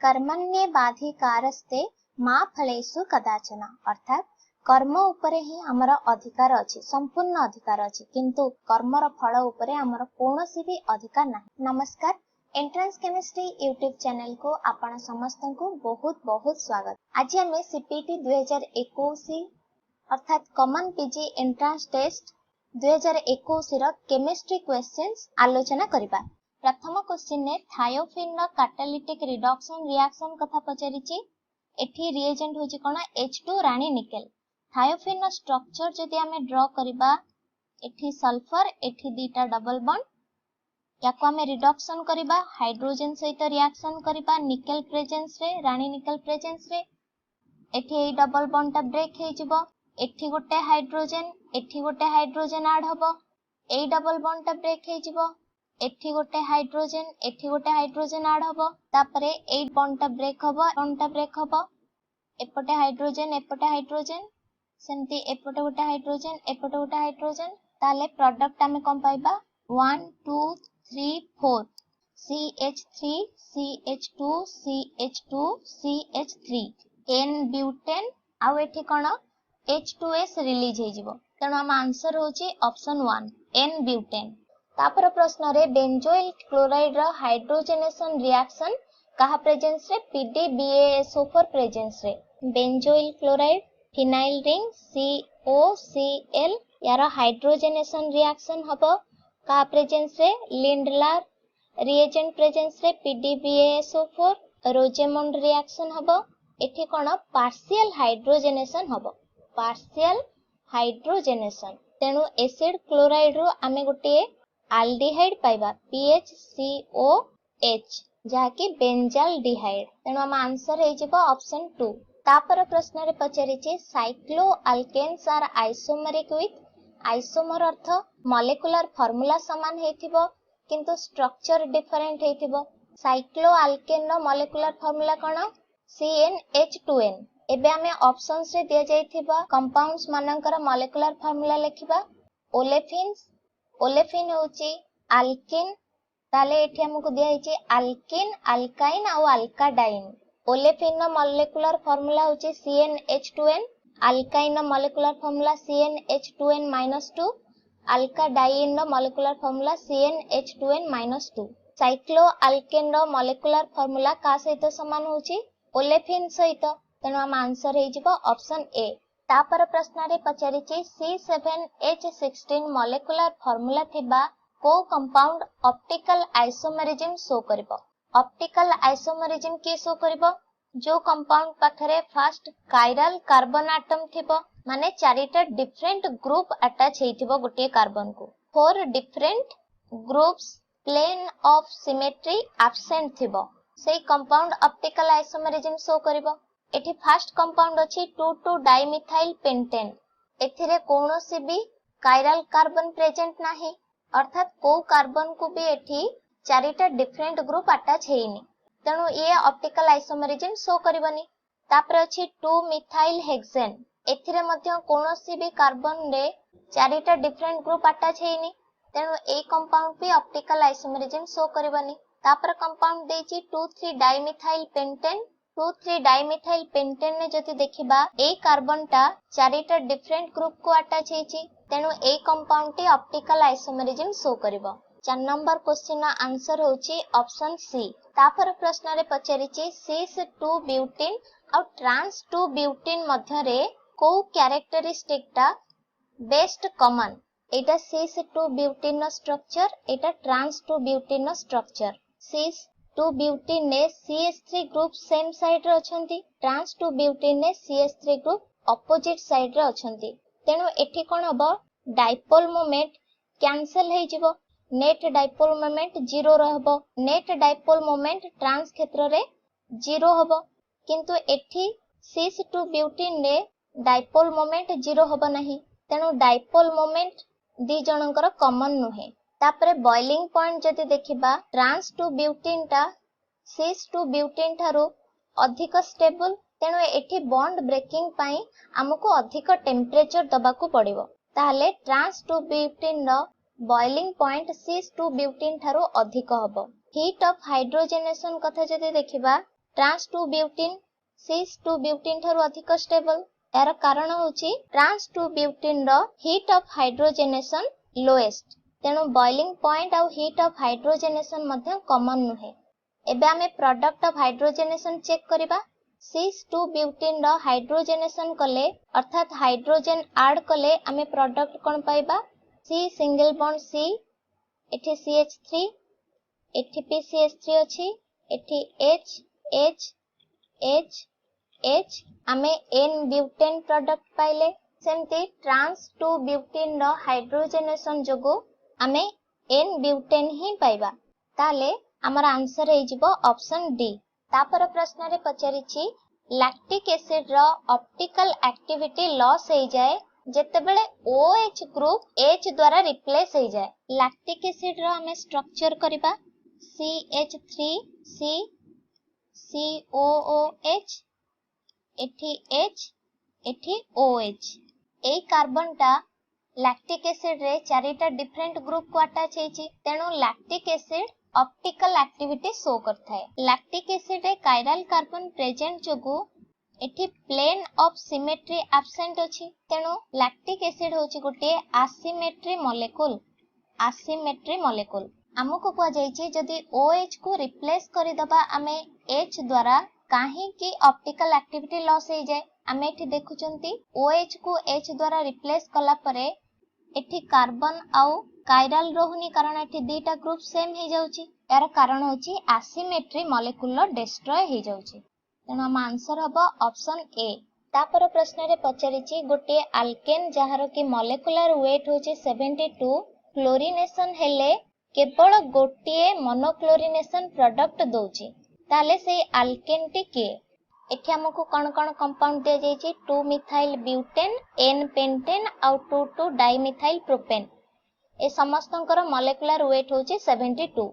कर्मण्येवाधिकारस्ते मा फलेषु कदाचन। अर्थात कर्म उपरे ही हमर अधिकार अछि, संपूर्ण अधिकार अछि, किंतु कर्मर फल उपरे हमर कोनोसी भी अधिकार नाही। नमस्कार, एंट्रेंस केमिस्ट्री यूट्यूब चैनल को आपण समस्त को बहुत बहुत स्वागत। आज हमें सीपीटी 2021 अर्थात कॉमन पीजी एंट्रेंस टेस्ट 2021 रो केमिस्ट्री क्वेश्चंस आलोचना करिबा। प्रथम क्वेश्चन ने थायोफिन रो कैटालिटिक रिडक्शन रिएक्शन कथा पचारिछि। एठी रिएजेंट होछि कोन H2 रानी निकेल। थायोफिन रो स्ट्रक्चर जदि हमें ड्रा करिबा, एठी सल्फर, एठी दीटा डबल बॉन्ड, याको हमें रिडक्शन करिबा, हाइड्रोजन सहित रिएक्शन करिबा निकेल प्रेजेंस रे, रानी निकेल प्रेजेंस रे। एठी ए डबल बॉन्ड टा ब्रेक हे जिवो, एठी गोटे हाइड्रोजन ऐड हबो, ए डबल बॉन्ड टा ब्रेक हे जिवो, एठी गोटे हाइड्रोजन ऐड हबो, तापरे ए बॉन्ड टा ब्रेक हबो, एपटे हाइड्रोजन सेमती एपटे गोटे हाइड्रोजन, ताले प्रोडक्ट हमें कोन पाइबा 1 2 3 4 CH3 CH2 CH2 CH3 N butane आउ एठी कोन H2S रिलीज हे जिवो। तेनो हम आंसर होची ऑप्शन 1 N ब्यूटेन। तापर प्रश्न रे बेंजोइल क्लोराइड रो हाइड्रोजनेशन रिएक्शन कहा प्रेजेंस रे PDBaSO4 प्रेजेंस रे। Benzoyl chloride phenyl ring COCl यार हाइड्रोजनेशन रिएक्शन हबो कहा प्रेजेंस रे लिंडलार रिएजेंट प्रेजेंस रे PDBaSO4 रोजेमंड रिएक्शन हबो। एठी कोन पार्शियल हाइड्रोजनेशन हबो, पार्शियल हाइड्रोजनेशन। तेनु एसिड क्लोराइड रो आमे गोटे एल्डिहाइड पाइबा PHCOH जाकी बेंजाल्डिहाइड। तेनु हम आंसर हे जिवो ऑप्शन 2। तापर प्रश्न रे पचारिछि cycloalkanes are isomeric with, isomer अर्थ मॉलिक्यूलर फार्मूला समान हेथिबो किंतु स्ट्रक्चर डिफरेंट हेथिबो। साइक्लो अल्केन रो मॉलिक्यूलर फार्मूला कोन CnH2n। एबे हमें ऑप्शंस रे दिया जाइथिबा कंपाउंड्स मानकर मॉलिक्यूलर फार्मूला लेखिबा। ओलेफिन होची अल्किन, ताले एठी हमकु दिया हिची अल्किन, अल्काइन आ अल्काडाइन। ओलेफिन रो मॉलिक्यूलर फार्मूला होची CnH2n, अल्काइन रो मॉलिक्यूलर फार्मूला CnH2n-2, अल्काडाइन रो molecular formula CnH2n-2। Cycloalkane रो मॉलिक्यूलर फार्मूला का सहित समान होची ओलेफिन सहित। तेनु हम आंसर हे जिवो ऑप्शन ए। तापर प्रश्न रे पचारिछि C7H16 मॉलिक्यूलर फार्मूला थिबा को कंपाउंड ऑप्टिकल आइसोमेरिज्म शो करबो। ऑप्टिकल आइसोमेरिज्म के शो करबो जो कंपाउंड पाखरे फर्स्ट कायरल कार्बन एटम थिबो, माने चारिटा डिफरेंट ग्रुप अटैच हेथिबो गोटे कार्बन को। 4 different groups plane of symmetry absent थिबो, सेही कंपाउंड ऑप्टिकल आइसोमेरिज्म शो करबो। एठी फर्स्ट कंपाउंड अछि 2,2 डाइमिथाइल पेंटेन। एथिरे कोनोसी भी कायरल कार्बन प्रेजेंट नाही, अर्थात को कार्बन को भी एठी चारिटा डिफरेंट ग्रुप अटैच हेइनी, तेनु ये ऑप्टिकल आइसोमेरिज्म शो करबनी। तापर अछि 2 मिथाइल हेक्सेन। एथिरे मध्ये कोनोसी भी कार्बन रे चारिटा डिफरेंट ग्रुप अटैच हेइनी, तेनु ए कंपाउंड भी ऑप्टिकल आइसोमेरिज्म शो करबनी। तापर कंपाउंड देछि 2,3 डाइमिथाइल पेंटेन। 2,3 डाइमिथाइल पेंटेन ने जति देखिबा ए कार्बन टा चारिटा डिफरेंट ग्रुप को अटैच हेछि, तेनु ए कंपाउंड टी ऑप्टिकल आइसोमेरिज्म शो करबो। 4 नंबर क्वेश्चन ना आंसर होछि ऑप्शन सी। तापर प्रश्न रे पचारिछि cis2 ब्यूटेन और ट्रांस 2 ब्यूटेन मध्य रे को कैरेक्टरिस्टिक टा बेस्ट कॉमन। एटा cis2 ब्यूटेन नो स्ट्रक्चर, एटा ट्रांस 2 ब्यूटेन नो स्ट्रक्चर। cis2 ब्यूटेन ने CH3 ग्रुप सेम साइड रे अछंती, ट्रांस 2 ब्यूटेन ने CH3 ग्रुप ऑपोजिट साइड रे अछंती। तेनु एठी कोन हबो डाइपोल मोमेंट कैंसिल हे जिवो, नेट डाइपोल मोमेंट 0 रहबो। नेट डाइपोल मोमेंट ट्रांस क्षेत्र रे 0 हबो, किंतु एठी cis2 ब्यूटेन ने डाइपोल मोमेंट 0 हबो नाही, तेनु डाइपोल मोमेंट दी जनकर कॉमन नुहे। तापरे बॉइलिंग पॉइंट जति देखिबा ट्रांस 2 ब्यूटेन टा cis2 ब्यूटेन थारो अधिक स्टेबल, तेनु एठी बॉन्ड ब्रेकिंग पाई हमको अधिक टेम्परेचर दबाकू पड़िबो। ताहले ट्रांस 2 ब्यूटेन रो बॉइलिंग पॉइंट cis2 ब्यूटेन थारो अधिक हबो। हीट ऑफ हाइड्रोजनेशन कथा जति देखिबा ट्रांस 2 ब्यूटीन सिस 2 ब्यूटीन ठारू अधिक स्टेबल। यार कारण होची ट्रांस 2 ब्यूटीन रो हीट ऑफ हाइड्रोजनेशन लोएस्ट, तेणु बॉइलिंग पॉइंट आउ हीट ऑफ हाइड्रोजनेशन मध्य कॉमन नुहे। एबे आमे प्रोडक्ट ऑफ हाइड्रोजनेशन चेक करिबा। सिस 2 ब्यूटीन रो हाइड्रोजनेशन कले अर्थात हाइड्रोजन ऐड कले आमे प्रोडक्ट कोन पाइबा C सिंगल बॉन्ड C, एठी CH3, एठी भी CH3 अछि, एठी H H H H आमे N ब्यूटेन प्रोडक्ट पाइले। सेमती ट्रांस 2 ब्यूटीन रो हाइड्रोजनेशन जोगु आमे N ब्यूटेन ही पाइबा। ताले हमर आंसर हे जिवो ऑप्शन डी। तापर प्रश्न रे पचारिछि लैक्टिक एसिड रो ऑप्टिकल एक्टिविटी लॉस हो जाए जेतेबेले OH ग्रुप H द्वारा रिप्लेस हो जाए। लैक्टिक एसिड रो हमें स्ट्रक्चर करिबा CH3C COOH, एठी H एठी OH। ए कार्बन टा लैक्टिक एसिड रे चारिटा डिफरेंट ग्रुप को अटैच हेछि, तेणु lactic acid optical activity show करता है। लैक्टिक एसिड रे कायरल कार्बन प्रेजेंट जोगु एठी प्लेन ऑफ सिमेट्री एब्सेंट अछि, तेणु लैक्टिक एसिड होछि गोटे एसिमेट्री मॉलिक्यूल। एसिमेट्री मॉलिक्यूल हमको कह जायछि जदि OH को रिप्लेस करि दबा आमे H द्वारा काहे कि ऑप्टिकल एक्टिविटी लॉस हो जाए। आमे एठी देखुचंती OH को H द्वारा रिप्लेस कला परे एठी कार्बन आउ कायरल रहुनी कारण एठी दीटा ग्रुप सेम हे जाउची। यार कारण होची एसिमेट्री मॉलिक्यूल डिस्ट्रॉय हे जाउची, तेणु हम आंसर हबो ऑप्शन ए। तापर प्रश्न रे पचारिछि गोटे अल्केन जहार कि मॉलिक्यूलर वेट होची 72, क्लोरीनेशन हेले केवल गोटे मोनोक्लोरीनेशन प्रोडक्ट दोची, ताले से अल्केन टी के। एठी हमको कौन कौन कंपाउंड दिया जायछि 2 मिथाइल ब्यूटेन, N पेंटेन आउ 2 डाइमिथाइल प्रोपेन। ए समस्तंकर मॉलिक्यूलर वेट होची 72।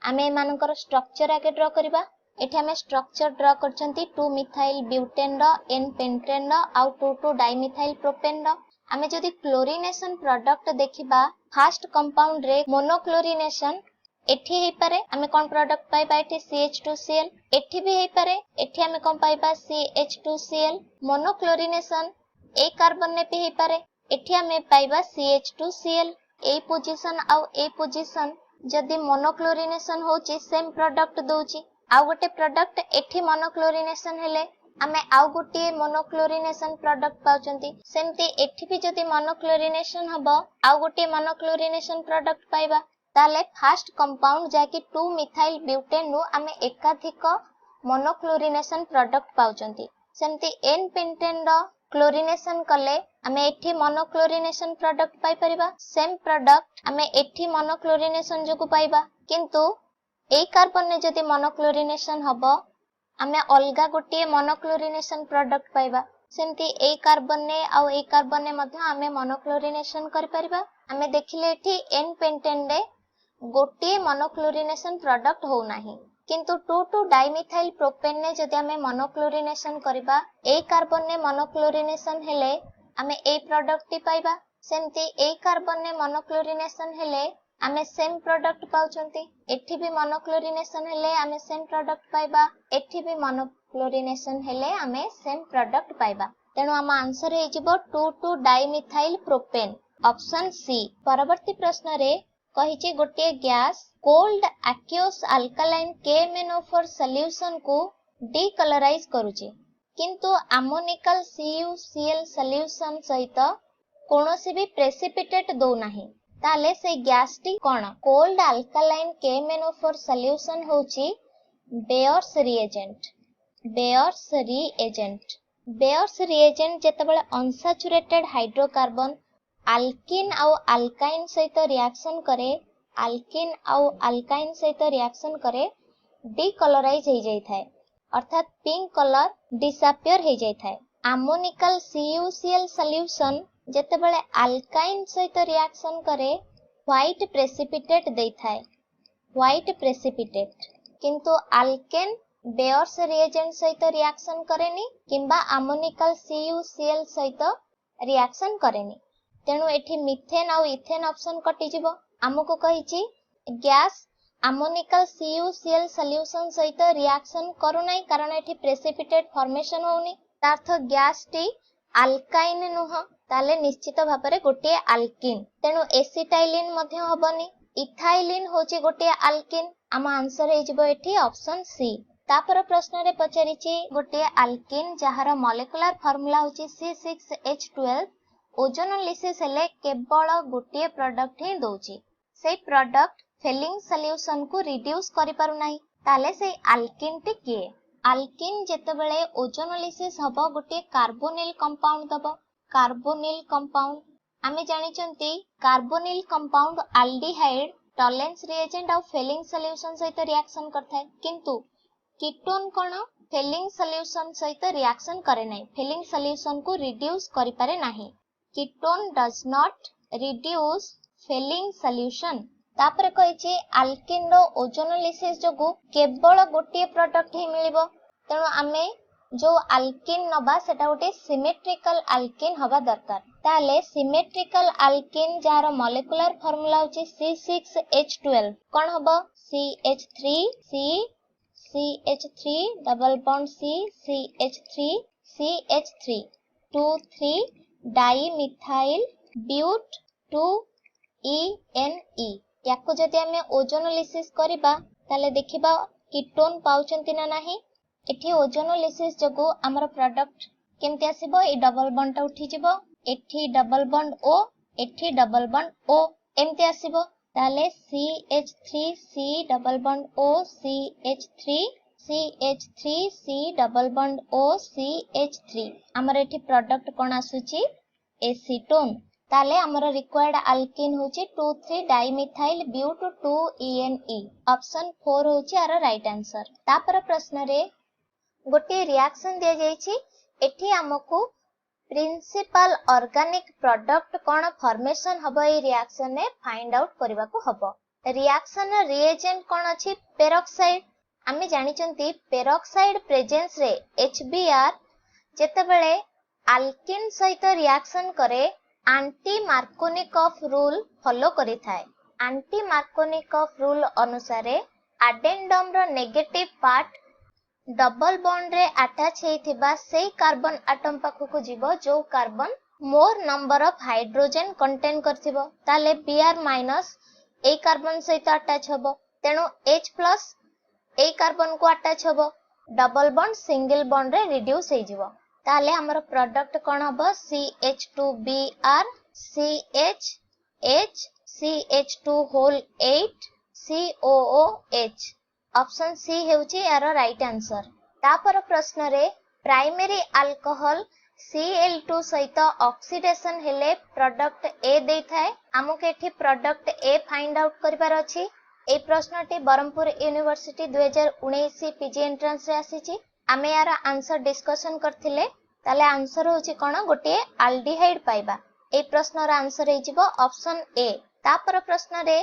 आमे एमानकर स्ट्रक्चर आगे ड्रा करिबा। एठी हमें स्ट्रक्चर ड्रा करछंती 2 मिथाइल ब्यूटेन रो, N पेंटेन रो आउ 2 डाइमिथाइल प्रोपेन रो। आमे जदि क्लोरीनेशन प्रोडक्ट देखिबा फर्स्ट कंपाउंड रे मोनोक्लोरीनेशन एठी हे पारे, आमे कोन प्रोडक्ट पाइबा एठी CH2Cl, एठी भी हे पारे, एठी आमे कोन पाइबा CH2Cl। मोनोक्लोरीनेशन ए कार्बन ने भी हे पारे, एठी आमे पाइबा CH2Cl। ए पोजीशन आउ ए पोजीशन जदि मोनोक्लोरीनेशन होची सेम प्रोडक्ट दोची, आउ गोटे प्रोडक्ट एठी मोनोक्लोरीनेशन हेले आमे आउ गोटे मोनोक्लोरीनेशन प्रोडक्ट पाउचंती। सेमती एठी भी जदि मोनोक्लोरीनेशन हबो आउ गोटे मोनोक्लोरीनेशन प्रोडक्ट पाइबा, ताले फर्स्ट कंपाउंड जाकी 2 मिथाइल ब्यूटेन नु आमे एकाधिक मोनोक्लोरीनेशन प्रोडक्ट पाउचंती। सेमती N पेंटेन रो क्लोरीनेशन कले आमे एठी मोनोक्लोरीनेशन प्रोडक्ट पाई परिबा, सेम प्रोडक्ट आमे एठी मोनोक्लोरीनेशन जोगु पाइबा, किंतु ए कार्बन ने जदि मोनोक्लोरीनेशन हबो आमे अलगा गोटे मोनोक्लोरीनेशन प्रोडक्ट पाइबा। सेमती ए कार्बन ने आउ ए कार्बन ने मध्य आमे मोनोक्लोरीनेशन कर परिबा। आमे देखिले एठी N पेंटेन रे गोटे मोनोक्लोरीनेशन प्रोडक्ट हो नाही, किंतु 2 डाइमिथाइल प्रोपेन ने जदि आमे मोनोक्लोरीनेशन करिबा ए कार्बन ने मोनोक्लोरीनेशन हेले आमे ए प्रोडक्ट टी पाइबा। सेमती ए कार्बन ने मोनोक्लोरीनेशन हेले आमे सेम प्रोडक्ट पाउचंती, एठी भी मोनोक्लोरीनेशन हेले आमे सेम प्रोडक्ट पाइबा, एठी भी मोनोक्लोरीनेशन हेले आमे सेम प्रोडक्ट पाइबा। तेणु हम आंसर हे जिवो 2 डाइमिथाइल प्रोपेन, ऑप्शन सी। परवर्ती प्रश्न रे कहिछि गोटे gas cold aqueous alkaline KMnO4 solution को डीकलराइज करूछि, किंतु अमोनिकल CuCl सॉल्यूशन सहित कोनोसी भी प्रेसिपिटेट दो नाही, ताले से गैस टी कोन? कोल्ड अल्कालाइन KMnO4 सॉल्यूशन होछि Baeyer's reagent. Baeyer's reagent Baeyer's reagent जेतेबेले अनसैचुरेटेड हाइड्रोकार्बन अल्किन आउ अल्काइन सहित रिएक्शन करे, अल्किन आउ अल्काइन सहित रिएक्शन करे डीकलराइज हो जाय थाए, अर्थात पिंक कलर डिसअपियर हो जाय थाए। अमोनिकल CuCl सॉल्यूशन जेतेबेले अल्काइन सहित रिएक्शन करे व्हाइट प्रेसिपिटेट दे थाए, व्हाइट प्रेसिपिटेट, किंतु अल्केन बेयर्स रिएजेंट सहित रिएक्शन करेनी किंबा अमोनिकल CuCl सहित रिएक्शन करेनी, तेणु एठी मिथेन आउ इथेन ऑप्शन कटि जिवो। हमको कहिछि गैस आमोनिकल CuCl सॉल्यूशन सहित रिएक्शन करू नाही कारण एठी प्रेसिपिटेट फॉर्मेशन होउनी तार्थ गैस टी अल्काइन नुह ताले निश्चित भाबरे गोटे अल्किन तेनु एसिटाइलिन मध्ये हबनी इथाइलिन होची गोटे अल्किन आम आंसर हे जिवो एठी ऑप्शन सी तापर प्रश्न रे पचारिछि गोटे अल्किन जहार मॉलिक्यूलर फार्मूला होची C6H12 ओजोनोलिसिस हेले केवल गोटे प्रोडक्ट ही दोची से प्रोडक्ट फेलिंग सॉल्यूशन को रिड्यूस करि पारु नाही ताले से अल्किन टी के अल्किन जेतेबेले ओजोनोलिसिस हबो गोटे कार्बोनिल कंपाउंड दबो कार्बोनिल कंपाउंड आमे जानिचंती carbonyl compound aldehyde Tollens reagent और फेलिंग सॉल्यूशन सहित रिएक्शन करथाय किंतु कीटोन कोन फेलिंग सॉल्यूशन सहित रिएक्शन करे नाही फेलिंग सॉल्यूशन को रिड्यूस करि पारे नाही ketone does not reduce Fehling solution तापर कहिछि अल्किन रो ओजोनोलिसिस जोगु केवल गोटे प्रोडक्ट ही मिलिबो तेनु आमे जो अल्किन नबा सेटा गोटे सिमेट्रिकल अल्किन हवा दरकार ताले सिमेट्रिकल अल्किन जार मॉलिक्यूलर फार्मूला होछि C6H12 कोन हबो CH3 double bond CH3 2,3 dimethyl ब्यूट 2ENE याको जदि आमे ओजोनोलिसिस करिबा ताले देखिबा कीटोन पाउचंती ना नाही एठी ओजोनोलिसिस जगो हमर प्रोडक्ट केमति आसीबो ए डबल बॉन्ड टा उठी जिवो एठी डबल बॉन्ड O एठी डबल बॉन्ड O एमति आसीबो ताले CH3C double bond O CH3C double bond O CH3 हमर एठी प्रोडक्ट कोन आसुची एसीटोन ताले हमर रिक्वायर्ड अल्किन होची 2,3 डाइमिथाइल ब्यूट 2ENE ऑप्शन 4 होची आरो राइट आंसर तापर प्रश्न रे गोटे रिएक्शन दिया जायछि एठी हमकु प्रिंसिपल ऑर्गेनिक प्रोडक्ट कोन फॉर्मेशन हबो ए रिएक्शन ने फाइंड आउट करबा को हबो रिएक्शन रिएजेंट कोन अछि पेरोक्साइड आमे जानिचंती पेरोक्साइड प्रेजेंस रे HBr जेतेबेले अल्किन सहित रिएक्शन करे एंटी मार्कोनिकॉफ रूल फॉलो करि थाए एंटी मार्कोनिकॉफ रूल अनुसार एडेंडम रो नेगेटिव पार्ट डबल बॉन्ड रे अटैच हेथिबा सेही कार्बन एटम पाखु को जीवो जो carbon more number of hydrogen contain करथिबो ताले Br- ए कार्बन सहित अटैच हबो तेनु H+ ए कार्बन को अटैच हबो डबल बॉन्ड सिंगल बॉन्ड रे रिड्यूस हे जीवो ताले हमर प्रोडक्ट कोन हबो CH2Br CH CH2 whole 8 COOH option C हेउची यार राइट आंसर तापर प्रश्न रे प्राइमरी अल्कोहल Cl2 सहित ऑक्सीडेशन हेले प्रोडक्ट A देई थाए हमके एठी प्रोडक्ट A फाइंड आउट करबार अछि ए प्रश्नटी बरहमपुर यूनिवर्सिटी 2019 पीजी एंट्रेंस रे आसीची आमे यार आंसर डिस्कशन करथिले ताले आंसर होची कोन गोटे एल्डिहाइड पाइबा ए प्रश्नर आंसर हे जिवो ऑप्शन ए तापर प्रश्न रे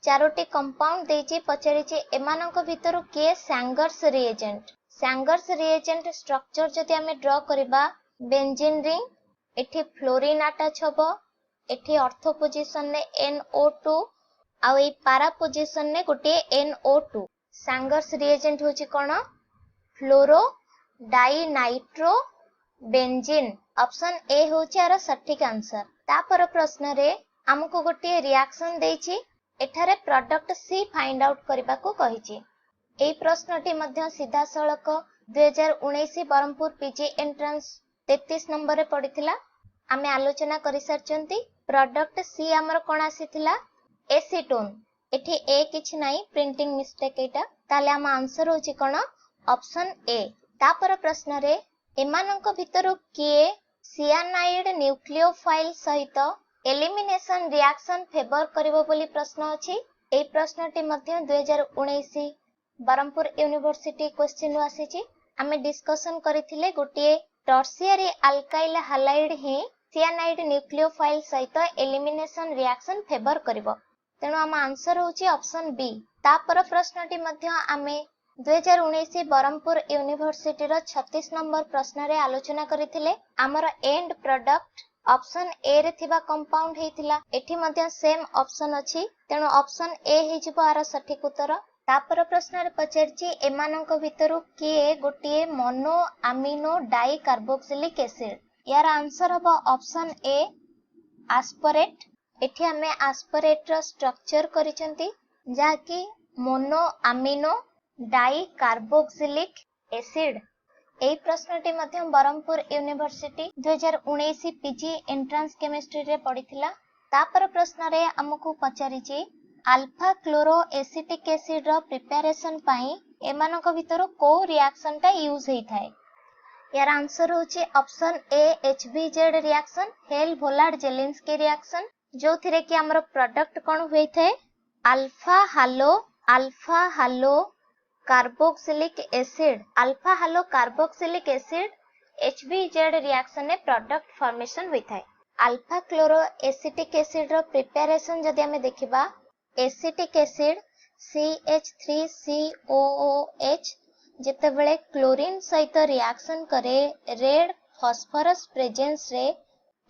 चारोटी कंपाउंड देची पचारिची एमानक भितरु के सैंगर्स रिएजेंट स्ट्रक्चर जदि हमें ड्रा करबा बेंजीन रिंग एठी फ्लोरीन अटैच हबो एठी ऑर्थो पोजीशन ने NO2 आ ए पारा पोजीशन ने गोटे NO2 सैंगर्स रिएजेंट होची कोन फ्लोरो डाइनाइट्रो बेंजीन ऑप्शन ए होची आरो सटीक आंसर तापर प्रश्न रे हमको गोटे रिएक्शन देची एठारे प्रोडक्ट सी फाइंड आउट करबा को कहिची ए प्रश्नटी मध्य सीधा सळक 2019 बरहमपुर पीजी एंट्रेंस 33 नंबर रे पडिथिला आमे आलोचना करि सरचंती प्रोडक्ट सी हमर कोन आसीथिला एसीटोन एठी ए किछ नाही प्रिंटिंग मिस्टेक एटा ताले हम आंसर होची कोन ऑप्शन ए तापर प्रश्न रे एमानक भितरु किए सियानाइड न्यूक्लियोफाइल सहित एलिमिनेशन रिएक्शन फेवर करिवो बोली प्रश्न अछि ए प्रश्नटी मध्य 2019 बरहमपुर यूनिवर्सिटी क्वेश्चन आसीची आमे डिस्कशन करिथिले गोटे टर्शियरी अल्काइल हालाइड हे सियानाइड न्यूक्लियोफाइल सहित एलिमिनेशन रिएक्शन फेवर करिवो तेनु हम आंसर होची ऑप्शन बी तापर प्रश्नटी मध्य आमे 2019 बरहमपुर यूनिवर्सिटी रो 36 नंबर प्रश्न रे आलोचना करिथिले हमर एंड प्रोडक्ट ऑप्शन ए रे थिबा कंपाउंड हेतिला एठी मध्ये सेम ऑप्शन अछि तेणु ऑप्शन ए हेजिबो आर सठिक उत्तर। तापर प्रश्न रे पचारछि एमानक भितरु किए गोटिए mono amino di carboxylic acid. यार आंसर हबो ऑप्शन ए एस्परेट। एठी हमें एस्परेट रो स्ट्रक्चर करिसंती जा कि mono amino di carboxylic acid. एई प्रश्नटी मध्य Berhampur university 2019 PG entrance chemistry रे पडिथिला। तापर प्रश्न रे हमकु पचारिछि अल्फा क्लोरो एसिटिक एसिड रो प्रिपरेशन पई एमानक भितर को रिएक्शन टा यूज हेइ थाए। यार आंसर होछि option A HVZ reaction Hell Volhard Zelinsky reaction जो थिरे कि हमर प्रोडक्ट कोन होई थाए alpha halo carboxylic acid. Alpha halo carboxylic acid HVZ reaction ने प्रोडक्ट फॉर्मेशन होई थाए। अल्फा क्लोरो एसिटिक एसिड रो प्रिपरेशन जदि हमें देखिबा एसिटिक एसिड CH3COOH जेतेबेले क्लोरीन सहित रिएक्शन करे रेड फास्फोरस प्रेजेंस रे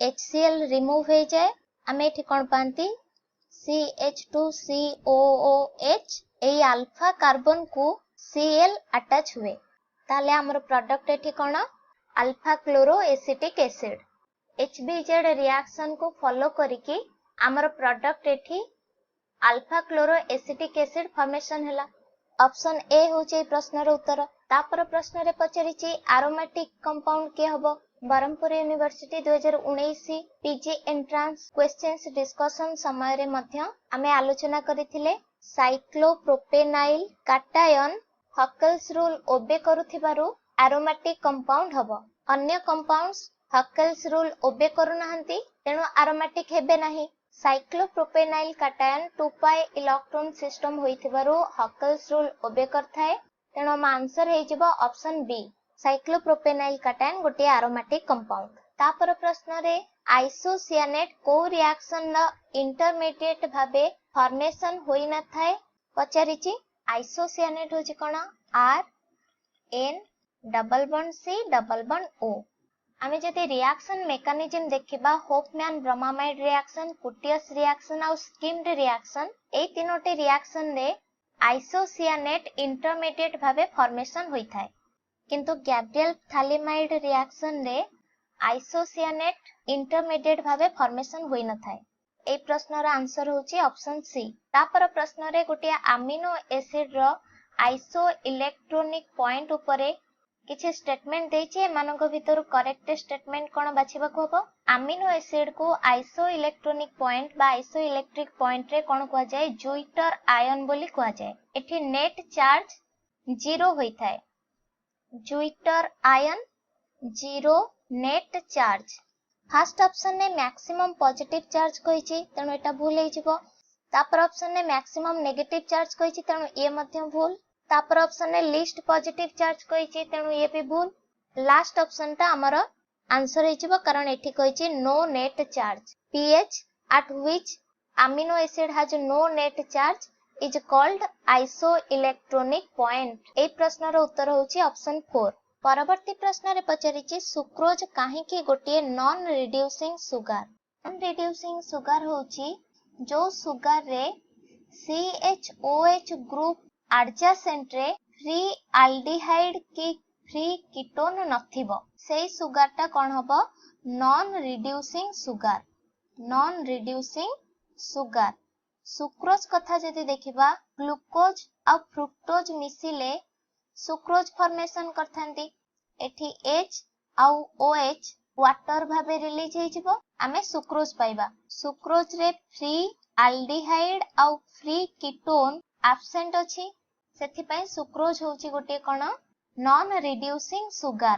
HCl रिमूव हो जाए आमे एठी कोन पांती CH2COOH ए अल्फा कार्बन को Cl अटैच हुए ताले हमर प्रोडक्ट एठी कोन alpha chloro acetic acid. HBZ reaction को फॉलो करिकी हमर प्रोडक्ट एठी alpha chloro acetic acid formation हला। ऑप्शन ए होचे प्रश्न रो उत्तर। तापर प्रश्न रे पचरिछि एरोमेटिक कंपाउंड के हबो। Berhampur university 2019 PG entrance questions discussion समय रे मध्य हमें आलोचना करिथिले साइक्लोप्रोपेनाइल कैटायन हकल्स रूल ओबे करूथिबारु एरोमेटिक कंपाउंड हबो। अन्य कंपाउंड्स हकल्स रूल ओबे करू नाहंती तेनु एरोमेटिक हेबे नाही। साइक्लोप्रोपेनाइल कैटायन 2पाई इलेक्ट्रॉन सिस्टम होइथिबारु हकल्स रूल ओबे करथाय तेनु हम आंसर हे जिवो ऑप्शन बी साइक्लोप्रोपेनाइल कैटायन गोटे एरोमेटिक कंपाउंड। तापर प्रश्न रे आइसोसियानेट को रिएक्शन न इंटरमीडिएट भाबे फॉर्मेशन होई न थाए पचारिछि। आइसोसियानेट होछि कोन R N double bond C double bond O। आमे जदि रिएक्शन मेकानिज्म देखिबा होफमैन ब्रोमामाइड रिएक्शन कुटियस रिएक्शन और स्किम्ड रिएक्शन ए तीनोटी रिएक्शन रे आइसोसियानेट इंटरमीडिएट भाबे फॉर्मेशन होई थाए किंतु गैब्रियल थालिमाइड रिएक्शन रे आइसोसियानेट इंटरमीडिएट भाबे फॉर्मेशन होई न थाए। ए प्रश्न रा आंसर होची ऑप्शन सी। तापर प्रश्न रे गोटे अमीनो एसिड रो आइसो इलेक्ट्रॉनिक पॉइंट उपरे किछि स्टेटमेंट देछि एमानक भितर करेक्ट स्टेटमेंट कोन बाछिबा को हबो। अमीनो एसिड को आइसो इलेक्ट्रॉनिक पॉइंट बा आइसो इलेक्ट्रिक पॉइंट रे कोन कहआ जाय ज्विटर आयन बोली कहआ जाय। एठी नेट चार्ज 0 होई थाए zwitter ion 0 net charge. First option ने मैक्सिमम पॉजिटिव चार्ज कहिछि तेनु एटा भूल हे जिवो। तापर ऑप्शन ने मैक्सिमम नेगेटिव चार्ज कहिछि तेनु ए मध्ये भूल। तापर ऑप्शन ने लीस्ट पॉजिटिव चार्ज कहिछि तेनु ये भी भूल। लास्ट ऑप्शन ता हमर आंसर हे जिवो कारण एठी कहिछि no net charge. pH at which amino acid has no net charge is called isoelectronic point। ए प्रश्न रो उत्तर होछि ऑप्शन 4। परवर्ती प्रश्न रे पचारिछि सुक्रोज काहे कि गोटे non reducing sugar. Non reducing sugar होछि जो सुगर रे CHOH ग्रुप एडजेसेंट रे फ्री एल्डिहाइड की फ्री कीटोन नथिबो सेही सुगर ता कोन हबो non reducing sugar. Non reducing sugar sucrose कथा जदि देखिबा ग्लूकोज आ फ्रुक्टोज मिसिले सुक्रोज फॉर्मेशन करथांती एठी H आ OH वाटर भाबे रिलीज हे जिवो आमे सुक्रोज पाइबा। सुक्रोज रे फ्री एल्डिहाइड आ फ्री कीटोन एब्सेंट अछि सेथि पय सुक्रोज होछि गोटे कोन नॉन रिड्यूसिंग सुगर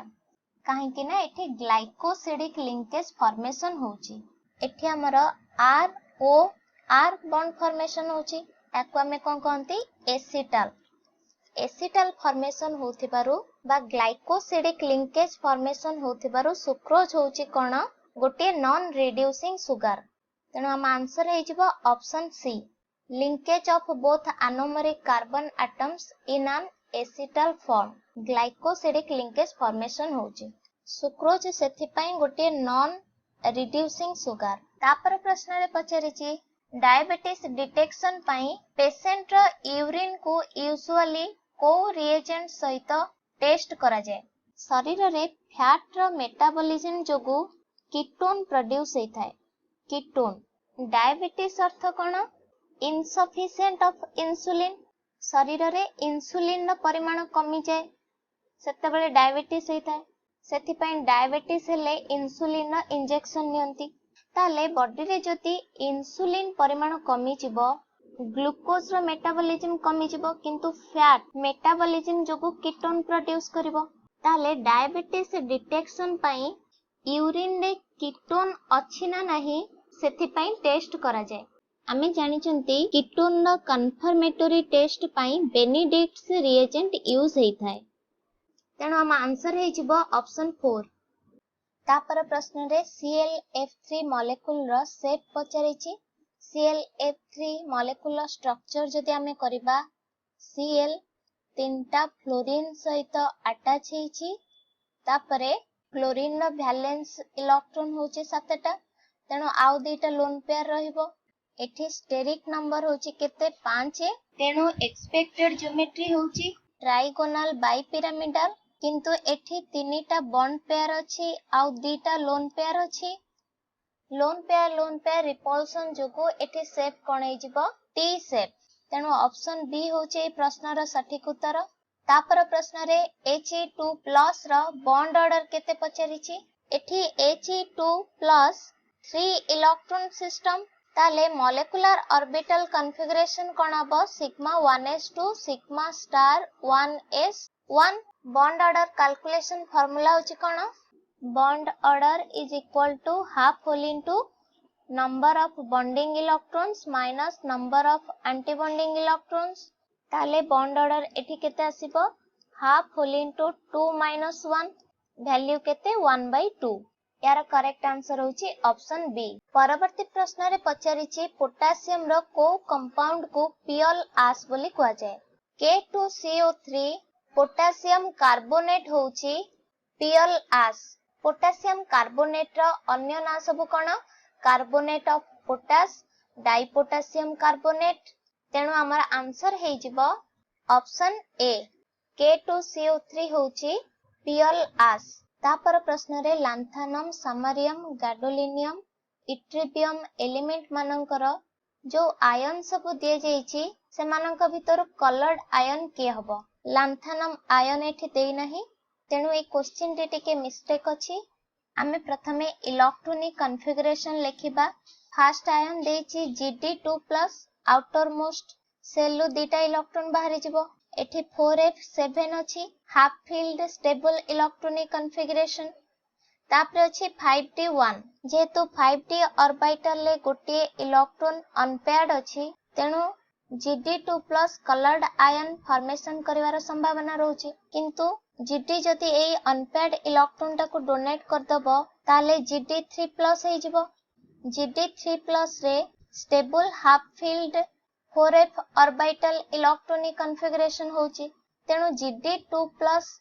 काहे कि ना एठी ग्लाइकोसिडिक लिंकेज फॉर्मेशन होछि। एठी हमर R बॉन्ड फॉर्मेशन होछि एको हमें कोन कहंती एसिटल। एसिटल फॉर्मेशन होथिबारु बा ग्लाइकोसिडिक लिंकेज फॉर्मेशन होथिबारु सुक्रोज होछि कोन गोटे नॉन रिड्यूसिंग सुगर तेनु हम आंसर हे जिवो option C linkage of both anomeric carbon atoms in an acetal form glycosidic linkage formation होछि। सुक्रोज सेथि पय गोटे नॉन रिड्यूसिंग सुगर। तापर प्रश्न रे पचारिछि डायबिटीज डिटेक्शन पई पेशेंट रो यूरिन को यूजुअली को रिएजेंट सहित टेस्ट करा जाय। शरीर रे फैट रो मेटाबॉलिज्म जोगु कीटोन प्रोड्यूस होइथाय। कीटोन डायबिटीज अर्थ कोन इनसफिशिएंट ऑफ इंसुलिन शरीर रे इंसुलिन रो परिमाण कमी जाय सेतेबेले डायबिटीज होइथाय। सेथि पई डायबिटीज हेले इंसुलिन रो इंजेक्शन नियंती ताले बॉडी रे जति इंसुलिन परिमाण कमी जिवो ग्लूकोज रो मेटाबॉलिज्म कमी जिवो किंतु फैट मेटाबॉलिज्म जोगु कीटोन प्रोड्यूस करिवो ताले डायबिटीज डिटेक्शन पई यूरिन रे कीटोन अछि ना नाही सेथि पई टेस्ट करा जाय। आमे जानिचंती कीटोन रो कन्फर्मेटरी टेस्ट पई बेनिडिक्ट्स रिएजेंट यूज हेइथाय तेणु हम आंसर हे जिवो ऑप्शन 4। तापर प्रश्न रे ClF3 मॉलिक्यूल रो शेप पचारिछि। ClF3 मॉलिक्यूल रो स्ट्रक्चर जदि हमें करिबा Cl तीनटा फ्लोरीन सहित अटैच हेछि तापरे फ्लोरीन रो वैलेंस इलेक्ट्रॉन होछि 7टा तेणु आउ दुईटा लोन पेयर रहिबो। एठी स्टेरिक नंबर होछि केते 5 तेणु एक्सपेक्टेड ज्योमेट्री होछि ट्राइगोनल बाइपिरामिडल किंतु एठी तीनटा बॉन्ड पेयर अछि आउ दुईटा लोन पेयर अछि। लोन पेयर रिपल्सन जोगु एठी शेप कोन हे जिवो टी शेप तेणु ऑप्शन बी होछि ए प्रश्नर सठिक उत्तर। तापर प्रश्न रे He2+ रो बॉन्ड ऑर्डर केते पचारिछि। एठी He2+ 3 इलेक्ट्रॉन सिस्टम ताले मॉलिक्यूलर ऑर्बिटल कॉन्फ़िगरेशन कोन हबो sigma 1s2 sigma star 1s1। Bond order calculation formula होछि कोन bond order is equal to half whole into number of bonding electrons minus number of anti bonding electrons ताले bond order एठी केते आसीबो half whole into 2 - 1 value केते 1/2। यार correct answer होछि option B. परवर्ती प्रश्न रे पचारिछि पोटेशियम रो को कंपाउंड को पियल आस बोली कुआ जाय। K2CO3 पोटेशियम कार्बोनेट होछि पियल आस। पोटेशियम कार्बोनेट रो अन्य ना सब कोन कार्बोनेट ऑफ पोटास डाइपोटेशियम कार्बोनेट तेणु हमर आंसर हे जिवो ऑप्शन ए K2CO3 होछि पियल आस। तापर प्रश्न रे लांथानम सामारियम गाडोलिनियम इट्रिबियम एलिमेंट मानकर जो आयन सब दिए जाइछि से मानक भितर कलर्ड आयन के हबो लांथानम आयन एठी देई नाही तेणु ए क्वेश्चन रे टिके मिस्टेक अछि। आमे प्रथमे इलेक्ट्रॉनिक कॉन्फ़िगरेशन लेखिबा। फर्स्ट आयन देछि Gd2+ आउटर मोस्ट सेल दुईटा इलेक्ट्रॉन बाहरी जिवो एठी 4f7 अछि half filled stable electronic configuration. तापर अछि 5d1 जेहेतु 5d ऑर्बिटल ले गोटे इलेक्ट्रॉन अनपेयर्ड अछि तेणु Gd2+ कलर्ड आयन फॉर्मेशन करिवार संभावना रहउछि किंतु Gd जदि ए अनपेयर्ड इलेक्ट्रॉन टाको डोनेट कर दबो ताले Gd3+ हे जिवो। Gd3+ रे stable half filled 4f orbital electronic configuration होछि तेणु Gd2+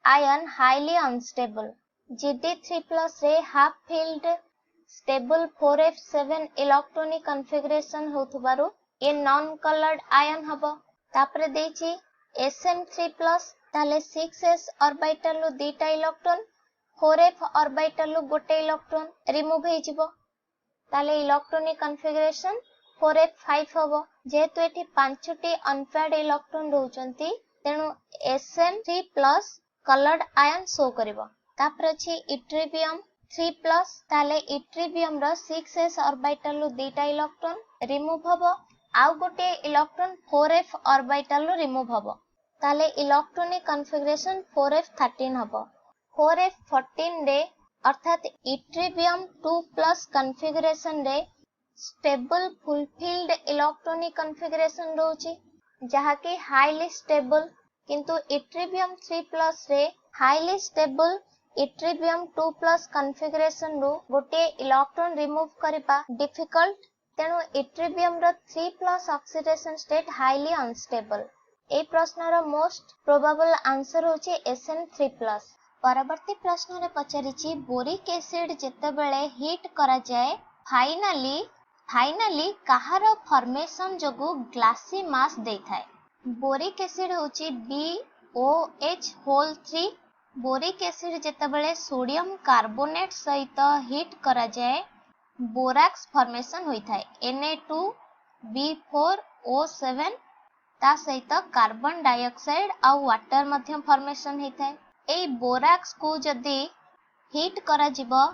ion highly unstable. Gd3+ रे half filled stable 4f7 electronic configuration होथबारु ए नॉन कलर्ड आयन हबो। तापरे देछि Sn3+ ताले 6s ऑर्बिटल लो दुईटा इलेक्ट्रॉन 4f ऑर्बिटल लो गोटे इलेक्ट्रॉन रिमूव हे जिवो ताले इलेक्ट्रॉनिक कॉन्फ़िगरेशन 4f5 हबो। जेहेतु एठी 5टी अनपेयर्ड इलेक्ट्रॉन रहउचंती तेणु Sn3+ कलर्ड आयन शो करिवो। तापर अछि इट्रिबियम 3+ ताले इट्रिबियम रो 6s ऑर्बिटल लो दुईटा इलेक्ट्रॉन रिमूव हबो आउ गोटे इलेक्ट्रॉन 4f ऑर्बिटल लो रिमूव हबो ताले इलेक्ट्रॉनिक कॉन्फ़िगरेशन 4f13 हबो। 4f14 रे अर्थात इट्रिबियम 2+ कॉन्फ़िगरेशन रे स्टेबल फुलफिल्ड इलेक्ट्रॉनिक कॉन्फ़िगरेशन रहउची जहा कि हाईली स्टेबल किंतु इट्रिबियम 3+ रे हाईली स्टेबल इट्रिबियम 2+ कॉन्फ़िगरेशन रो गोटे इलेक्ट्रॉन रिमूव करबा डिफिकल्ट तेणु इट्रिबियम रो 3+ ऑक्सीडेशन स्टेट हाईली अनस्टेबल। ए प्रश्न रो मोस्ट प्रोबेबल आंसर होची Sn3+। परवर्ती प्रश्न रे पचारिछि बोरिक एसिड जेतेबेले हीट करा जाए फाइनाली कहार फॉर्मेशन जोगु ग्लासी मास देइथाय। बोरिक एसिड होची BOH होल 3। बोरिक एसिड जेतेबेले सोडियम कार्बोनेट सहित हीट करा जाए बोराक्स फॉर्मेशन होइथाय। Na2B4O7 ता सहित कार्बन डाइऑक्साइड आ वाटर मध्य फॉर्मेशन होइथाय। एई बोराक्स को जदी हीट करा जिवो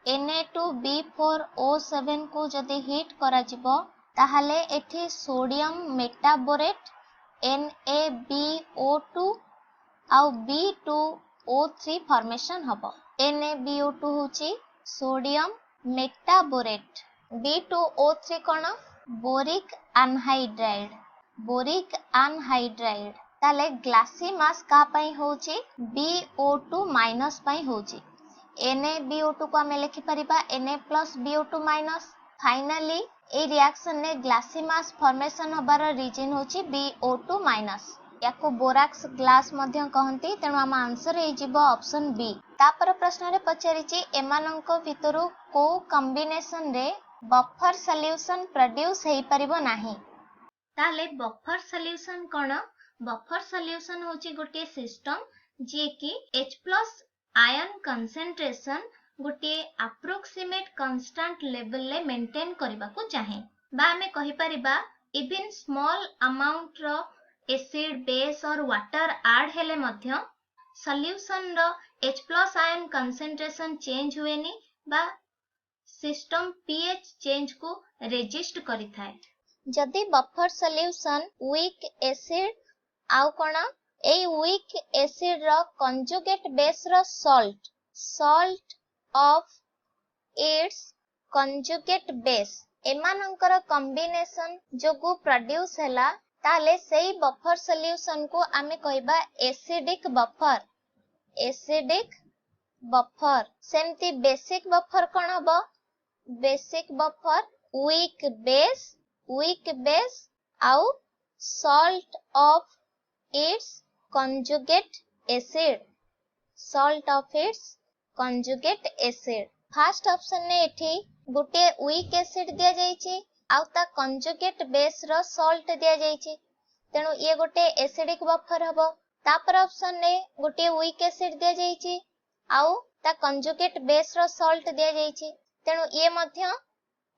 Na2B4O7 को जदी हीट करा जिवो ताहाले एठी सोडियम मेटाबोरेट NaBO2 आ B2O3 फॉर्मेशन हबो। NaBO2 होची सोडियम मेटाबोरेट, B2O3 कोन बोरिक अनहाइड्राइड ताले ग्लासी मास का पई होची BO2 माइनस पई होची। NaBO2 को हमें लिखि परिबा Na+BO2 माइनस। फाइनली ए रिएक्शन ने ग्लासी मास फॉर्मेशन हबार रीजन होची BO2 माइनस। याको बोराक्स ग्लास मध्य कहंती, तेनु हम आंसर हे जिवो ऑप्शन बी। तापर प्रश्न रे पचारिछि एमानंक भितरु को कॉम्बिनेशन रे बफर सॉल्यूशन प्रोड्यूस हेई परिबो नाही। ताले बफर सॉल्यूशन कोन? बफर सॉल्यूशन होची गोटे सिस्टम जे कि H+ आयन कंसंट्रेशन गोटे अप्रोक्सीमेट कांस्टेंट लेवल ले मेंटेन करबा को चाहे, बा हमें कहि परिबा इवन स्मॉल अमाउंट रो एसिड बेस और वाटर ऐड हेले मध्य सॉल्यूशन रो H+ आयन कंसंट्रेशन चेंज हुएनी बा सिस्टम pH चेंज को रेजिस्ट करिथाय। जदि बफर सॉल्यूशन वीक एसिड आउ कोन ए वीक एसिड रो कंजुगेट बेस रो salt of its conjugate base एमानंकर कॉम्बिनेशन जोगु प्रोड्यूस हैला ताले सेही बफर सॉल्यूशन को आमे कहबा एसिडिक बफर। सेमती बेसिक बफर कोन हबो? बेसिक बफर वीक बेस आउ salt of its conjugate acid. First option ने एठी गुटे वीक एसिड दिया जाईची आउ ता कंजुगेट बेस रो सॉल्ट दिया जाईची, तेनु ये गोटे एसिडिक बफर हबो। तापर ऑप्शन ने गुटे वीक एसिड दिया जाईची आउ ता कंजुगेट बेस रो सॉल्ट दिया जाईची, तेनु ये मध्य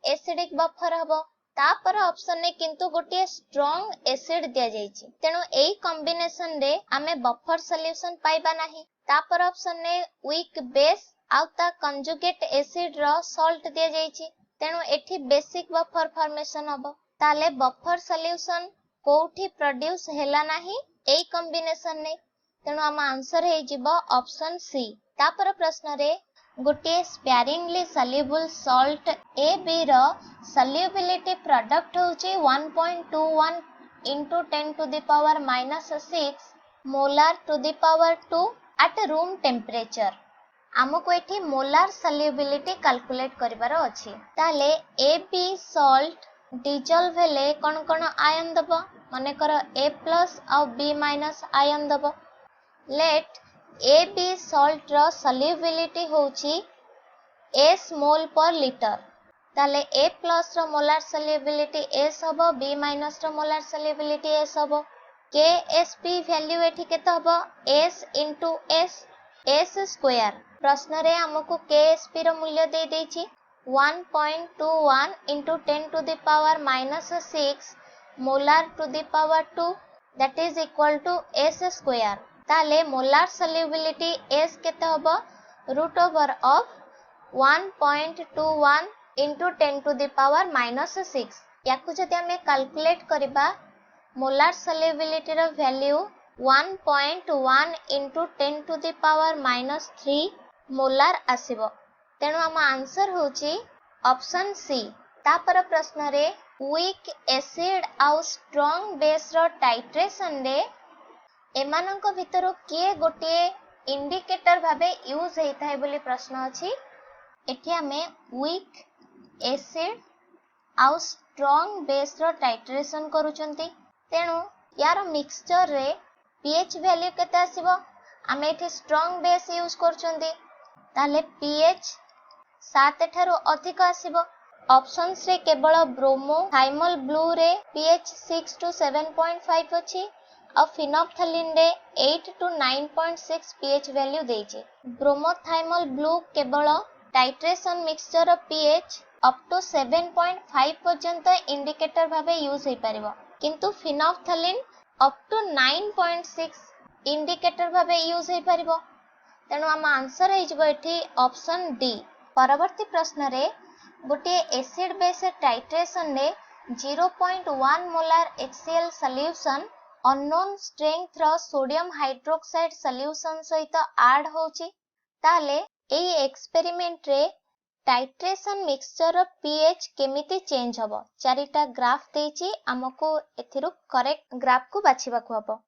एसिडिक बफर हबो। तापर ऑप्शन ने किंतु गोटे स्ट्रांग एसिड दिया जाईची, तेनु एई कॉम्बिनेशन रे आमे बफर सॉल्यूशन पाइबा नाही। तापर ऑप्शन ने वीक बेस आउ ता कंजुगेट एसिड रो सॉल्ट दिया जाईची, तेनु एठी बेसिक बफर फॉर्मेशन हबो। ताले बफर सॉल्यूशन कोठी प्रोड्यूस हेला नाही एई कॉम्बिनेशन ने, तेनु हम आंसर हे जिवो ऑप्शन सी। तापर प्रश्न रे गोटे स्पेयरिंगली सॉल्युबल सॉल्ट AB रो सॉल्युबिलिटी प्रोडक्ट होची 1.21 into 10 to the power -6 molar to the power 2 at room temperature। हमको एठी मोलार सॉल्युबिलिटी कैलकुलेट करिवार अछि। ताले AB सॉल्ट डिजॉल्व हेले कोन कोन आयन दबो? माने कर A+ और B- आयन दबो। लेट AB सॉल्ट रो सॉल्युबिलिटी होची S मोल पर लीटर। ताले A+ रो मोलार सॉल्युबिलिटी S हबो, B- रो मोलार सॉल्युबिलिटी S हबो। KSP वैल्यू एठी केते हबो? S into S square. प्रश्न रे हमको KSP रो मूल्य दे देछि 1.21 into 10 to the power -6 molar to the power 2 that is equal to S square. ताले मोलार सॉल्युबिलिटी S केते हबो? √of 1.21 into 10 to the power -6। याकु जदि हमें कैलकुलेट करिबा मोलार सॉल्युबिलिटी रो value 1.1 into 10 to the power -3 molar आसीबो, तेनु हम आंसर होची ऑप्शन सी। तापर प्रश्न रे वीक एसिड आउ स्ट्रांग बेस रो टाइट्रेशन रे एमानंक भितरो के गोटे इंडिकेटर भाबे यूज हेइथाय बोली प्रश्न अछि। एठी हमें वीक एसिड आउ स्ट्रांग बेस रो टाइट्रेशन करूचंती, तेनु यार मिक्सचर रे pH वैल्यू केते आसीबो? आमे एठी स्ट्रांग बेस यूज करछंदी ताले pH 7 ठारो अधिक आसीबो। ऑप्शंस रे केवल ब्रोमो थाइमल ब्लू रे pH 6 to 7.5 अछि और फिनोप्थलीन रे 8 to 9.6 pH वैल्यू देइछे। ब्रोमोथाइमल ब्लू केवल titration mixture pH up to 7.5 पर्यंत इंडिकेटर भाबे यूज होई परिबो, किंतु फिनोप्थलीन अप टू 9.6 इंडिकेटर भाबे यूज होई परिबो। तेनु हम आंसर हे जबो एठी ऑप्शन डी। परवर्ती प्रश्न रे गोटे एसिड बेस टाइट्रेशन रे 0.1 molar HCl solution unknown strength रो सोडियम हाइड्रोक्साइड सॉल्यूशन सहित ऐड होची ताले एई एक्सपेरिमेंट रे टाइट्रेशन मिक्सचर रो pH केमिति चेंज हबो। चारिटा ग्राफ देची हमको एथिरु करेक्ट ग्राफ को बाछिबा को हबो।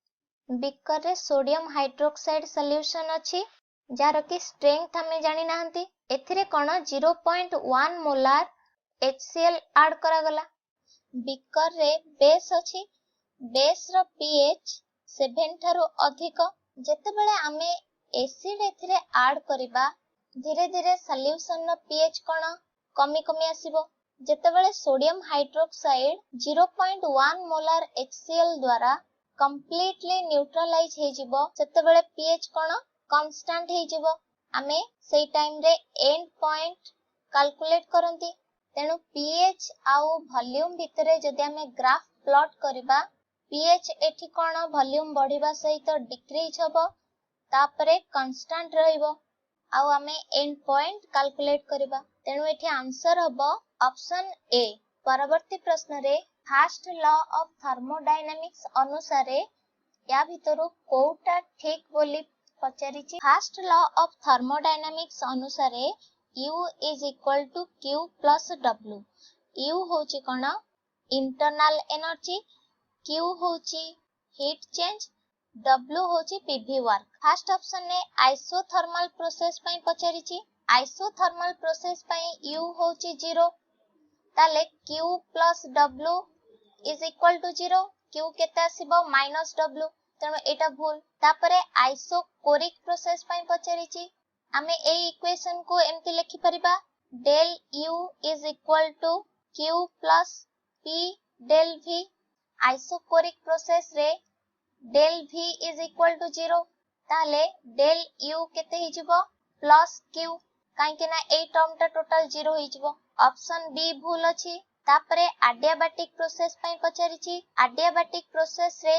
बीकर रे सोडियम हाइड्रोक्साइड सॉल्यूशन अछि जार कि स्ट्रेंथ हमें जानि नाहंती। एथिरे कोन 0.1 मोलार HCl ऐड करा गला। बीकर रे बेस अछि, बेस रो pH 7 ठारो अधिक। जेतेबेले हमें एसिड एथिरे ऐड करिबा धीरे धीरे सॉल्यूशन नो pH कोन कमी कमी आसीबो। जेतेबेले सोडियम हाइड्रोक्साइड 0.1 मोलार HCl द्वारा कंप्लीटली न्यूट्रलाइज हे जिवो सेतेबेले pH कोन कांस्टेंट हे जिवो। हमें सेई टाइम रे एंड पॉइंट कैलकुलेट करंती। तेनु pH आउ वॉल्यूम भितरे जदि हमें ग्राफ प्लॉट करिबा pH एठी कोन वॉल्यूम बढ़िबा सहित डिक्रीज हबो तापरे कांस्टेंट रहइबो आउ हमें एंड पॉइंट कैलकुलेट करिबा। तेनु एठी आंसर हबो ऑप्शन ए। परवर्ती प्रश्न रे फर्स्ट लॉ ऑफ थर्मोडायनामिक्स अनुसारे या भितरु कोउटा ठीक बोली पचारिछि। फर्स्ट लॉ ऑफ थर्मोडायनामिक्स अनुसारे U is equal to Q plus W। U होची कोन इंटरनल एनर्जी, Q होची हीट चेंज, W होची PV वर्क। फर्स्ट ऑप्शन ने आइसोथर्मल प्रोसेस पई पचारिछि। आइसोथर्मल प्रोसेस पई U होची 0 ताले Q plus W is equal to 0। Q केते आसीबो -W, तेनो एटा भूल। तापरे आइसोकोरिक प्रोसेस पई पचारिछि। हमें ए इक्वेशन को एमति लिखि परिबा del U is equal to Q plus P del V। Isochoric process रे del V is equal to 0 ताले del U केते हि जिवो प्लस Q, काहे कि ना ए टर्म टा टोटल 0 हि जिवो। ऑप्शन बी भूल अछि। तापरे एडियाबैटिक प्रोसेस पई पचारिछि। एडियाबैटिक प्रोसेस रे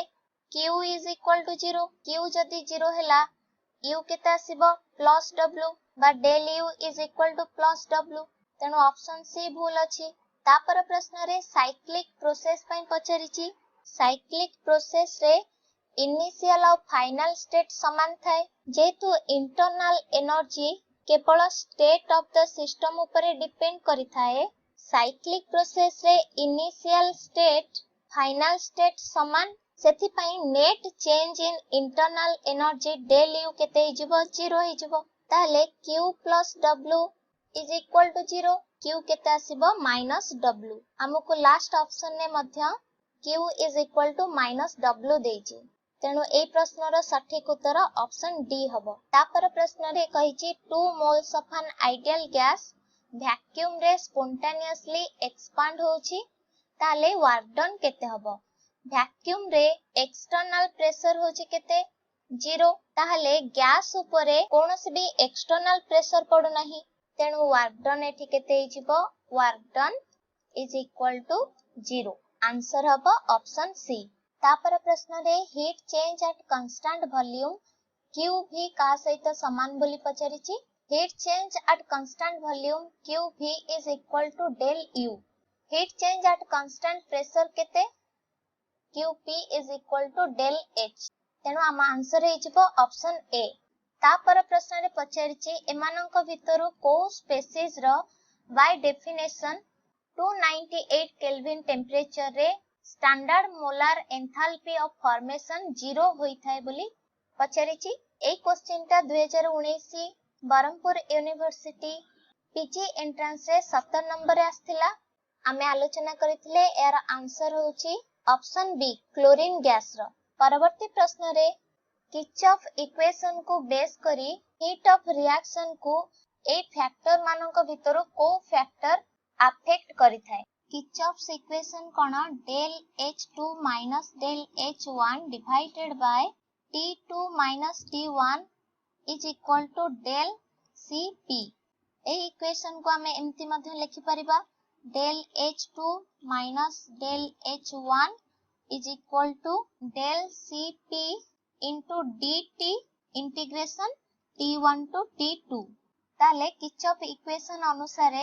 Q is equal to 0। Q जदी 0 हैला U केते आसीबो प्लस W बा del U is equal to plus W, तेनो ऑप्शन सी भूल अछि। तापर प्रश्न रे साइक्लिक प्रोसेस पई पचारिछि। साइक्लिक प्रोसेस रे इनिशियल और फाइनल स्टेट समान थाए, जेतु इंटरनल एनर्जी केवल स्टेट ऑफ द सिस्टम ऊपर डिपेंड करि थाए। साइक्लिक प्रोसेस रे इनिशियल स्टेट फाइनल स्टेट समान, सेथि पई net change in internal energy del U केते हिजबो 0 हिजबो। ताले Q plus W is equal to 0। Q केते आसीबो -W। हमको लास्ट ऑप्शन ने मध्य Q is equal to -W देछि, तेनु ए प्रश्नर सठिक उत्तर ऑप्शन डी हबो। तापर प्रश्न रे कहिछि 2 moles of an ideal gas vacuum रे स्पॉन्टेनियसली एक्सपांड होछि ताले वर्क डन केते हबो। वैक्यूम रे एक्सटर्नल प्रेशर होछि केते 0, ताहले गैस ऊपरे कोनोसी भी एक्सटर्नल प्रेशर पडु नाही, तेनु वर्क डन एठी केते हिजिबो work done is equal to 0। Answer हबो ऑप्शन सी। तापर प्रश्न रे heat change at constant volume QV का सहित समान बोली पचारिछि। Heat change at constant volume QV is equal to del U। Heat change at constant pressure केते QP is equal to del H, तेनु हम आंसर हे जिवो ऑप्शन ए। तापर प्रश्न रे पचारिछि एमानंक भितरु को स्पेसीज रो बाय डेफिनेशन 298 केल्विन टेम्परेचर रे standard molar enthalpy of formation 0 होई थाए बोली पचारिछि। ए क्वेश्चन टा 2019 बरहमपुर यूनिवर्सिटी पीजी एंट्रेंस रे 17 नंबर रे आस्थिला। आमे आलोचना करिथिले यार आंसर होछि ऑप्शन बी क्लोरीन गैस रो। परवर्ती प्रश्न रे किर्चॉफ इक्वेशन को बेस करी हीट ऑफ रिएक्शन को ए फैक्टर मानक भितर को फैक्टर अफेक्ट करि थाए। Kirchhoff's equation cone del H2 minus del H1 divided by T2 minus T1 is equal to del Cp। A equation को हमें एमती मध्य लिखि परिबा del H2 minus del H1 is equal to del Cp into dt integration T1 to T2। ताले Kirchhoff equation अनुसार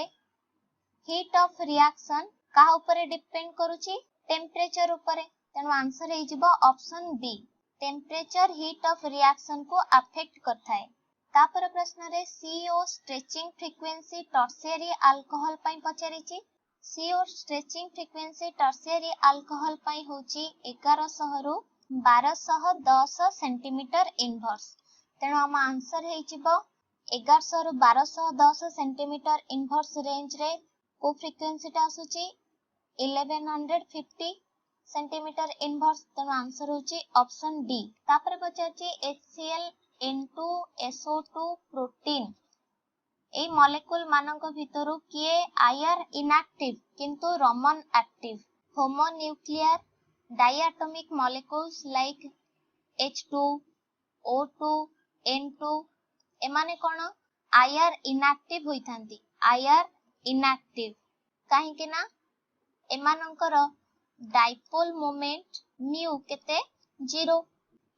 heat of reaction कहा ऊपर depend करूची temperature ऊपर, तेणु आंसर हे जिवो option B. Temperature heat of reaction को अफेक्ट करता है। तापर प्रश्न रे CO stretching frequency tertiary alcohol पई पचारिची। CO stretching frequency tertiary alcohol पई होची 1100 रु 1210 सेंटीमीटर इनवर्स, तेणु हम आंसर हे जिवो 1100 रु 1210 सेंटीमीटर इनवर्स रेंज रे को फ्रीक्वेंसी टा आसुची 1150 सेंटीमीटर इनवर्स, तेणु आंसर होची ऑप्शन डी। तापर पचारची HCl N2SO2 protein A molecule मानक भितरु किए आईआर इनएक्टिव किंतु Raman active. Homonuclear diatomic molecules like H2 O2 N2 एमाने कोन आईआर इनएक्टिव होइथांती। आईआर इनएक्टिव काहे कि ना एमानकर डाइपोल मोमेंट म्यू केते 0।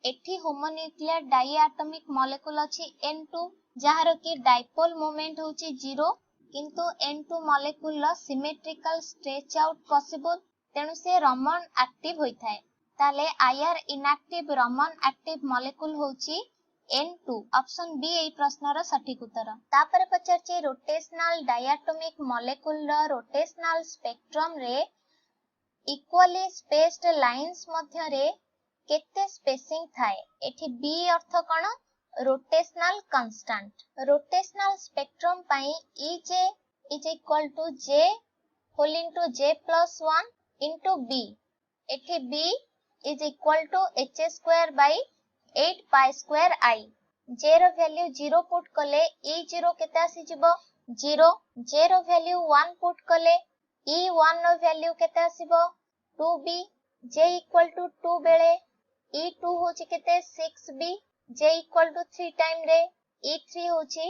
एठी होमोन्यूक्लियर डायटोमिक मॉलिक्यूल अछि N2 जहार कि डाइपोल मोमेंट होची 0 किंतु N2 मॉलिक्यूल ला सिमेट्रिकल स्ट्रेच आउट पॉसिबल, तेणु से रमन एक्टिव होइथाय। ताले IR inactive Raman active molecule होची N2। ऑप्शन बी ए प्रश्नर सठिक उत्तर। तापर पचारचे रोटेशनल डायटोमिक मॉलिक्यूल रा रोटेशनल स्पेक्ट्रम रे इक्वली स्पेस्ड लाइंस मध्य रे केते स्पेसिंग थाए। एठी बी अर्थ कोन रोटेशनल कांस्टेंट। रोटेशनल स्पेक्ट्रम पई EJ is equal to J whole into J plus 1 into B। एठी B is equal to H square by 8 pi square I। J रो value 0 put कले E0 केते आसी जिवो 0। J रो value 1 put कले E1 रो value केते आसीबो 2B। J equal to 2 बेले E2 होची केते 6B। J equal to 3 time रे E3 होची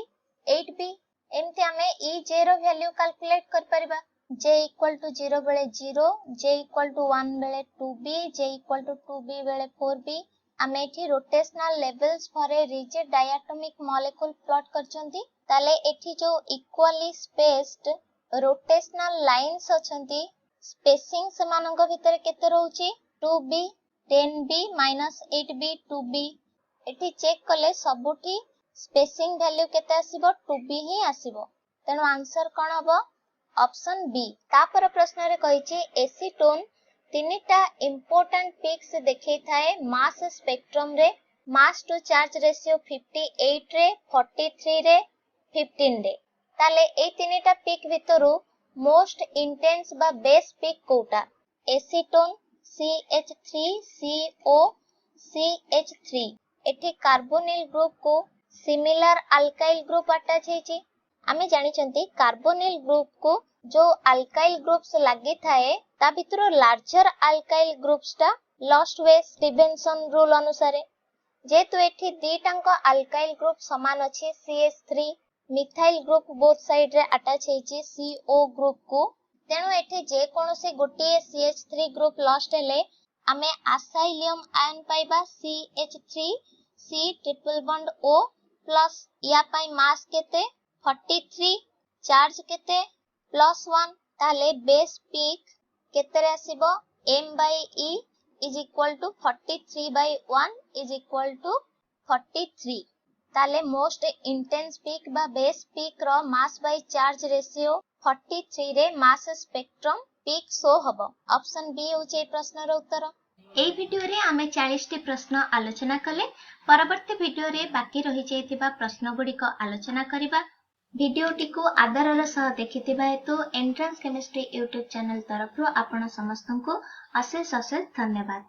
8B। एमति हमें EJ रो वैल्यू कैलकुलेट कर परिबा। J equal to 0 बेले 0, J equal to 1 बेले 2B, J equal to 2B बेले 4B। आमे एठी rotational levels for rigid diatomic molecule plot करचंती। ताले एठी जो इक्वली स्पेस्ड रोटेशनल लाइंस अछंती स्पेसिंग समानक भितर केते रहउची 2B 10B -8B 2B। एठी चेक कले सबुठी स्पेसिंग वैल्यू केते आसीबो 2B ही आसीबो, तेनो आंसर कोन हबो ऑप्शन बी। तापर प्रश्न रे कहिची एसीटोन तीनिटा इंपोर्टेंट पिक्स देखै थाए मास स्पेक्ट्रम रे। मास टू चार्ज रेशियो 58 रे 43 रे 15 रे। ताले ए तीनिटा पिक भितरु मोस्ट इंटेंस बा बेस पिक कोटा एसीटोन CH3CO CH3। एठी कार्बोनिल ग्रुप को सिमिलर अल्काइल ग्रुप अटैच हेची। आमे जानि चंती कार्बोनिल ग्रुप को जो अल्काइल ग्रुप्स लागि थाए ता भितरो लार्जर अल्काइल ग्रुप्स टा लॉस्ट वे स्टीवेंसन रूल अनुसार जेतु एठी दीटांक अल्काइल ग्रुप समान अछि CH3 methyl group both side रे अटैच हेची CO ग्रुप को, तेनु एठी जे कोनोसे गोटिए CH3 ग्रुप लॉस्ट हेले आमे असाइलियम आयन पाइबा CH3 C triple bond O plus या पाई मास केते 43 चार्ज केते +1। ताले बेस पीक केते रे आसीबो m/e is equal to 43/1 is equal to 43। ताले मोस्ट इंटेंस पीक बा बेस पीक रो मास बाय चार्ज रेशियो 43 रे मास स्पेक्ट्रम पीक शो हबो। ऑप्शन बी होचे ए प्रश्न रो उत्तर। ए वीडियो रे आमे 40 टी प्रश्न आलोचना कले। परवर्ती वीडियो रे बाकी रहि जायतिबा प्रश्न गुडी को आलोचना करिबा। वीडियोटी को आदरर सह देखिथिबा हेतु एंट्रेंस केमिस्ट्री यूट्यूब चैनल तरफ आपण समस्त को अशेष धन्यवाद।